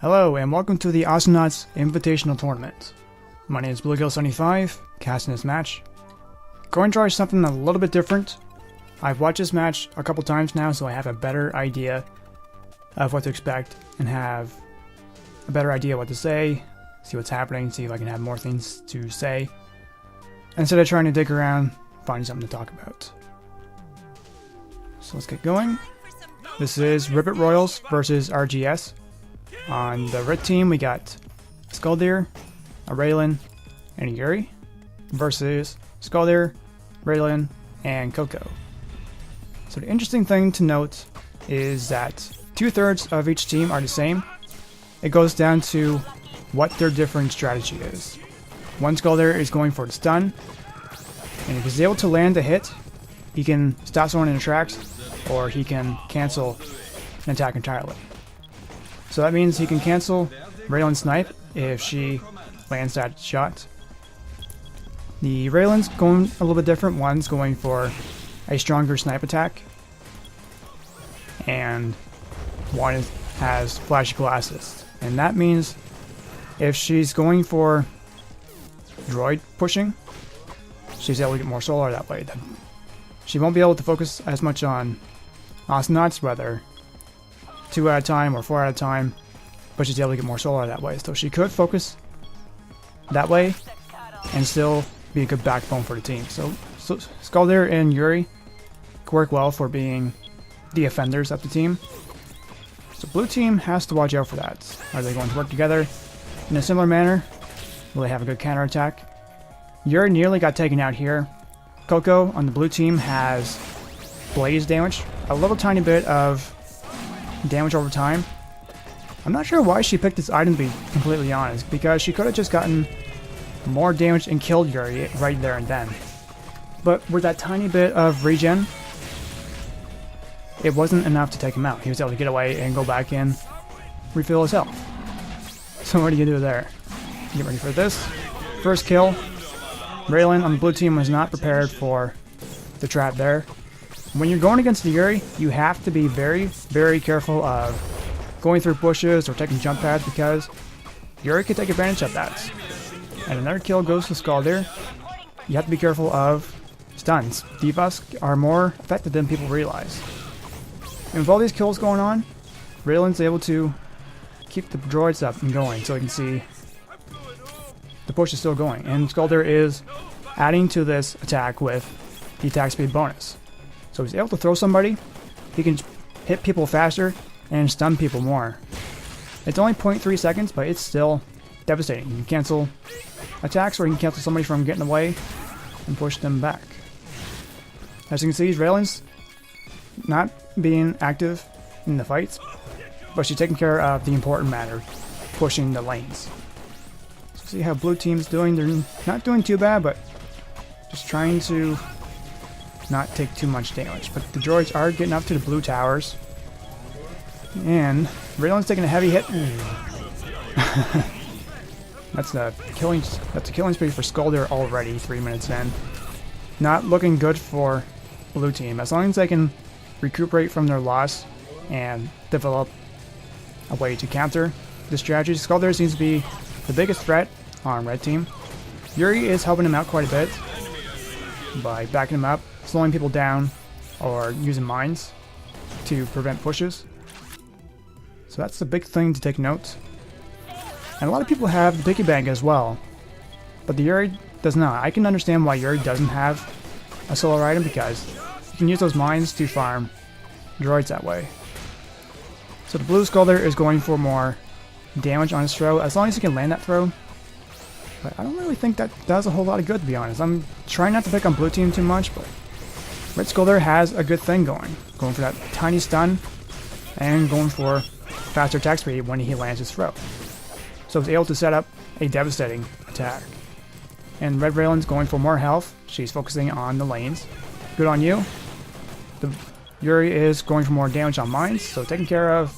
Hello and welcome to the Awesomenauts Invitational Tournament. My name is Bluegill75, casting this match. Going to try something a little bit different. I've watched this match a couple times now, so I have a better idea of what to expect and have a better idea what to say, see what's happening, see if I can have more things to say, instead of trying to dig around, finding something to talk about. So let's get going. This is Ribbit Royals versus RGS. On the red team, we got Skuldir, a Raylan, and a Yuri versus Skuldir, Raylan, and Coco. So the interesting thing to note is that 2/3 of each team are the same. It goes down to what their different strategy is. One Skuldir is going for the stun, and if he's able to land a hit, he can stop someone in the tracks, or he can cancel an attack entirely. So that means he can cancel Raylan's snipe if she lands that shot. The Raylan's going a little bit different. One's going for a stronger snipe attack, and one has flashy glasses. And that means if she's going for droid pushing, she's able to get more solar that way. She won't be able to focus as much on Awesomenauts, whether 2 at a time or 4 at a time, but she's able to get more solar that way. So she could focus that way and still be a good backbone for the team. So Skuldir and Yuri could work well for being the offenders of the team. So blue team has to watch out for that. Are they going to work together in a similar manner? Will they have a good counterattack? Yuri nearly got taken out here. Coco on the blue team has blaze damage, a little tiny bit of damage over time. I'm not sure why she picked this item, to be completely honest, because she could have just gotten more damage and killed Yuri right there and then. But with that tiny bit of regen, it wasn't enough to take him out. He was able to get away and go back in, refill his health. So what do you do there? Get ready for this. First kill. Raylan on the blue team was not prepared for the trap there. When you're going against the Yuri, you have to be very, very careful of going through bushes or taking jump pads, because Yuri could take advantage of that. And another kill goes to Skuldir. You have to be careful of stuns. Debuffs are more effective than people realize. And with all these kills going on, Raylan's able to keep the droids up and going, so you can see the push is still going. And Skuldir is adding to this attack with the attack speed bonus. So he's able to throw somebody, he can hit people faster, and stun people more. It's only 0.3 seconds, but it's still devastating. You can cancel attacks, or you can cancel somebody from getting away and push them back. As you can see, Raylan's not being active in the fights, but she's taking care of the important matter, pushing the lanes. So see how blue team's doing. They're not doing too bad, but just trying to not take too much damage. But the droids are getting up to the blue towers, and Raylan's taking a heavy hit. That's a killing spree for Skuldir already, 3 minutes in. Not looking good for blue team. As long as they can recuperate from their loss and develop a way to counter the strategy, Skuldir seems to be the biggest threat on red team. Yuri is helping him out quite a bit by backing him up, slowing people down, or using mines to prevent pushes. So that's the big thing to take note. And a lot of people have the Picky Bank as well, but the Yuri does not. I can understand why Yuri doesn't have a solar item, because you can use those mines to farm droids that way. So the blue Skuldir is going for more damage on his throw, as long as he can land that throw. But I don't really think that does a whole lot of good, to be honest. I'm trying not to pick on blue team too much, but red Skuldir has a good thing going. Going for that tiny stun, and going for faster attack speed when he lands his throw. So he's able to set up a devastating attack. And red Raylan's going for more health. She's focusing on the lanes. Good on you. The Yuri is going for more damage on mines, so taking care of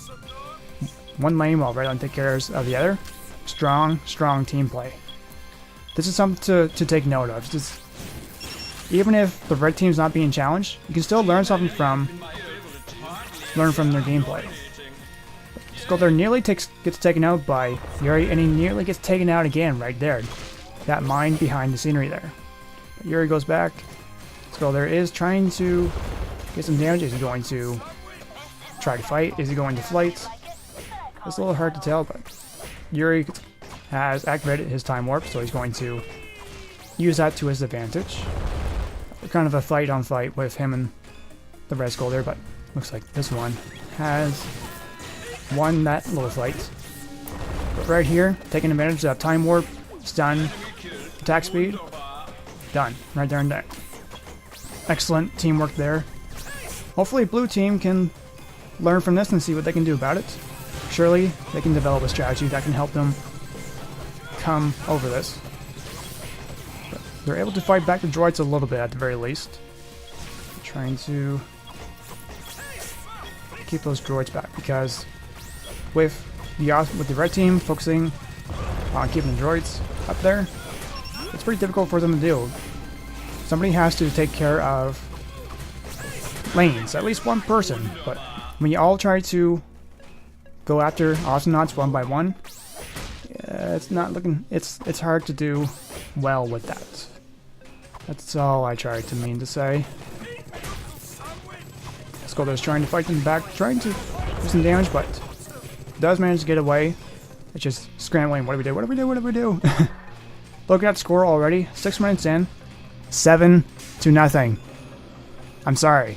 one lane while Raylan takes care of the other. Strong, strong team play. This is something to take note of. Just, even if the red team's not being challenged, you can still learn something from their gameplay. Skulder nearly gets taken out by Yuri, and he nearly gets taken out again right there. That mine behind the scenery there. But Yuri goes back. Skulder is trying to get some damage. Is he going to try to fight? Is he going to flight? It's a little hard to tell, but Yuri has activated his time warp, so he's going to use that to his advantage. Kind of a fight on fight with him and the red Skulder, but looks like this one has won that little fight. But right here, taking advantage of that time warp, stun, attack speed, done. Right there and there. Excellent teamwork there. Hopefully blue team can learn from this and see what they can do about it. Surely they can develop a strategy that can help them come over this. But they're able to fight back the droids a little bit at the very least. Trying to keep those droids back, because with the red team focusing on keeping the droids up there, it's pretty difficult for them to do. Somebody has to take care of lanes, at least one person, but when you all try to go after Awesomenauts one by one, it's not looking, it's hard to do well with that. That's all I tried to mean to say. Skulder's trying to fight in the back, trying to do some damage, but does manage to get away. It's just scrambling. What do we do? What do we do? What do we do? Look at that score already. 6 minutes in. 7-0. I'm sorry.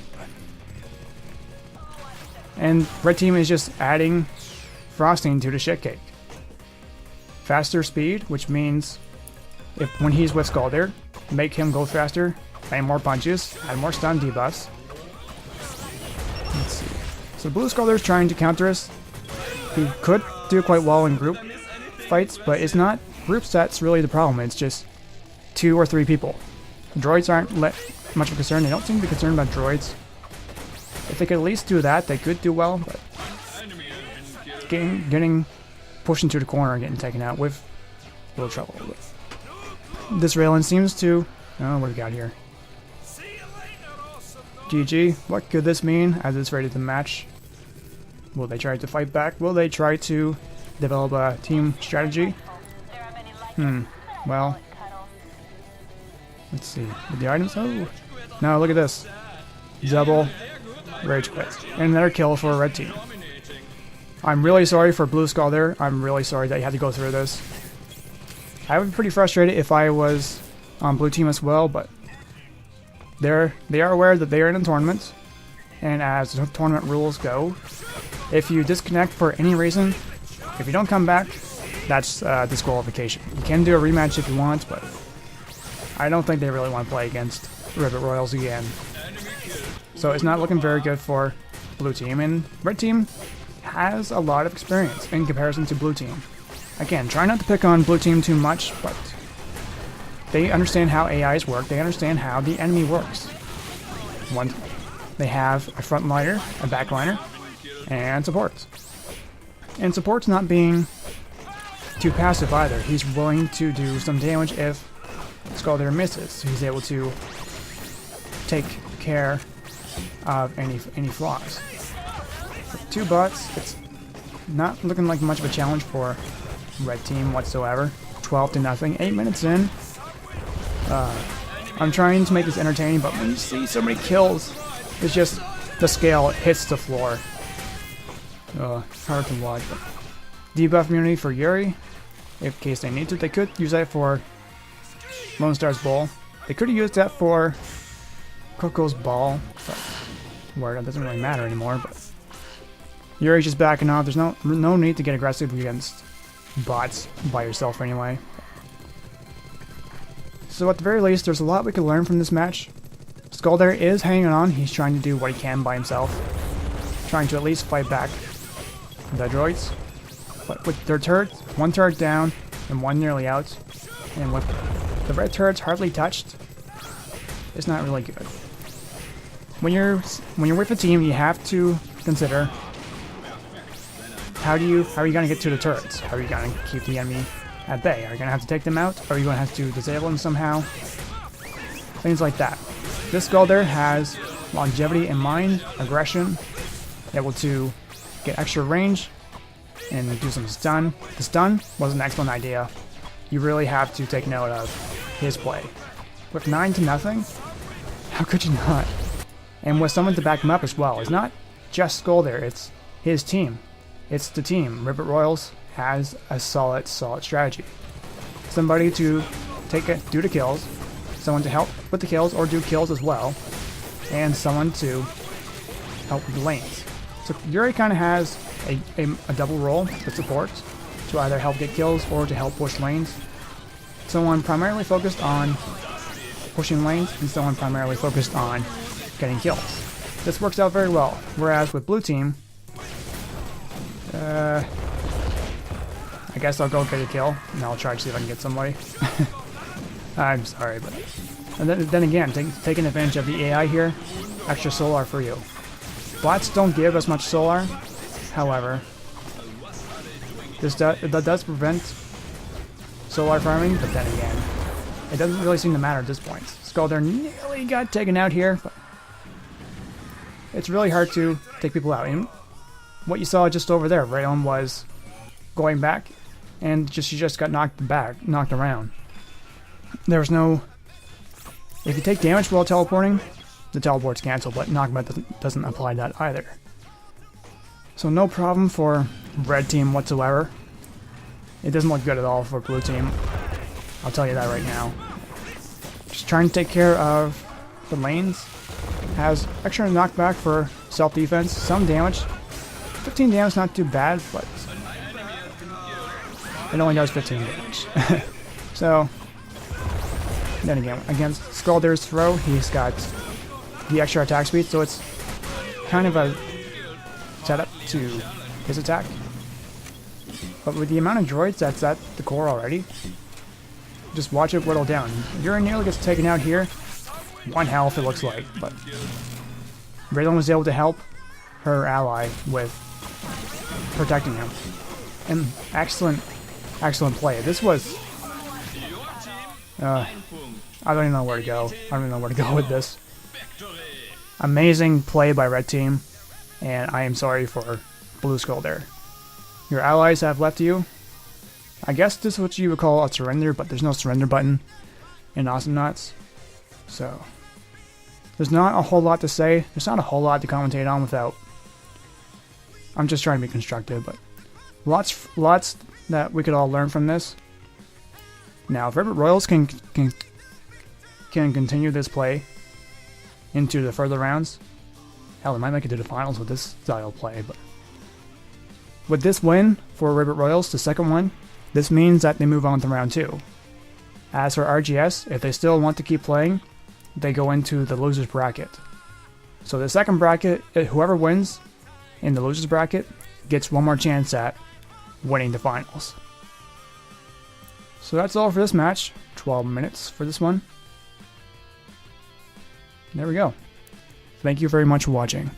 And red team is just adding frosting to the shit cake. Faster speed, which means when he's with Skulder, make him go faster, add more punches, add more stun debuffs. Let's see. So blue Skulder's trying to counter us. He could do quite well in group fights, but it's not groups that's really the problem. It's just 2 or 3 people. Droids aren't much of a concern. They don't seem to be concerned about droids. If they could at least do that, they could do well, but getting pushed into the corner and getting taken out with a little trouble. This Raylan seems to... Oh, what do we got here? GG. What could this mean as it's ready to match? Will they try to fight back? Will they try to develop a team strategy? Well... Let's see. With the items? Oh! No, look at this. Double rage quit. And another kill for a red team. I'm really sorry for Blue Skull there. I'm really sorry that you had to go through this. I would be pretty frustrated if I was on blue team as well, but they are aware that they are in a tournament, and as the tournament rules go, if you disconnect for any reason, if you don't come back, that's disqualification. You can do a rematch if you want, but I don't think they really want to play against Ribbit Royals again. So it's not looking very good for blue team, and red team has a lot of experience in comparison to blue team. Again, try not to pick on blue team too much, but they understand how AIs work, they understand how the enemy works. They have a frontliner, a backliner, and support. And support's not being too passive either. He's willing to do some damage if Skulder misses. So he's able to take care of any flaws. With 2 bots, it's not looking like much of a challenge for red team whatsoever. 12-0, 8 minutes in. I'm trying to make this entertaining, but when you see so many kills, it's just the scale hits the floor. Hard to watch. But debuff immunity for Yuri, in case they need to. They could use that for Lone Star's Ball. They could have used that for Coco's Ball, but where that doesn't really matter anymore. But Yuri's just backing off. There's no need to get aggressive against bots by yourself anyway. So at the very least, there's a lot we can learn from this match. Skulder is hanging on. He's trying to do what he can by himself, trying to at least fight back the droids. But with their turrets, 1 turret down and 1 nearly out, and with the red turrets hardly touched, it's not really good. When you're with a team, you have to consider how are you going to get to the turrets? How are you going to keep the enemy at bay? Are you going to have to take them out? Or are you going to have to disable them somehow? Things like that. This Skulder has longevity in mind, aggression, able to get extra range, and do some stun. The stun was an excellent idea. You really have to take note of his play. With 9-0, how could you not? And with someone to back him up as well. It's not just Skull there, it's his team. It's the team. Ribbit Royals has a solid strategy. Somebody to do the kills, someone to help with the kills or do kills as well, and someone to help with the lanes. So Yuri kind of has a double role with support, to either help get kills or to help push lanes. Someone primarily focused on pushing lanes, and someone primarily focused on getting kills. This works out very well, whereas with blue team, I guess I'll go get a kill, and I'll try to see if I can get somebody. I'm sorry, but... And then again, taking advantage of the AI here, extra solar for you. Bots don't give as much solar, however, that does prevent solar farming, but then again, it doesn't really seem to matter at this point. Skulder nearly got taken out here, but it's really hard to take people out. And what you saw just over there, Rayon was going back, and she just got knocked around. There was no... If you take damage while teleporting, the teleport's cancelled, but knockback doesn't apply to that either. So no problem for red team whatsoever. It doesn't look good at all for blue team. I'll tell you that right now. Just trying to take care of the lanes. Has extra knockback for self-defense, some damage. 15 damage, not too bad, but it only does 15 damage. So, then again, against Skulder's throw, he's got the extra attack speed, so it's kind of a setup to his attack. But with the amount of droids that's at the core already, just watch it whittle down. Yuri nearly gets taken out here. 1 health, it looks like, but Raylan was able to help her ally with protecting him. And excellent play. This was... I don't even know where to go. I don't even know where to go with this. Amazing play by red team, and I am sorry for blue skull there. Your allies have left you. I guess this is what you would call a surrender, but there's no surrender button in Awesomenauts. So, there's not a whole lot to say. There's not a whole lot to commentate on without... I'm just trying to be constructive, but lots that we could all learn from this. Now, if Ribbit Royals can continue this play into the further rounds, hell, they might make it to the finals with this style of play, but with this win for Ribbit Royals, the second one, this means that they move on to round 2. As for RGS, if they still want to keep playing, they go into the losers bracket. So the second bracket, whoever wins in the losers bracket gets one more chance at winning the finals. So that's all for this match. 12 minutes for this one. There we go. Thank you very much for watching.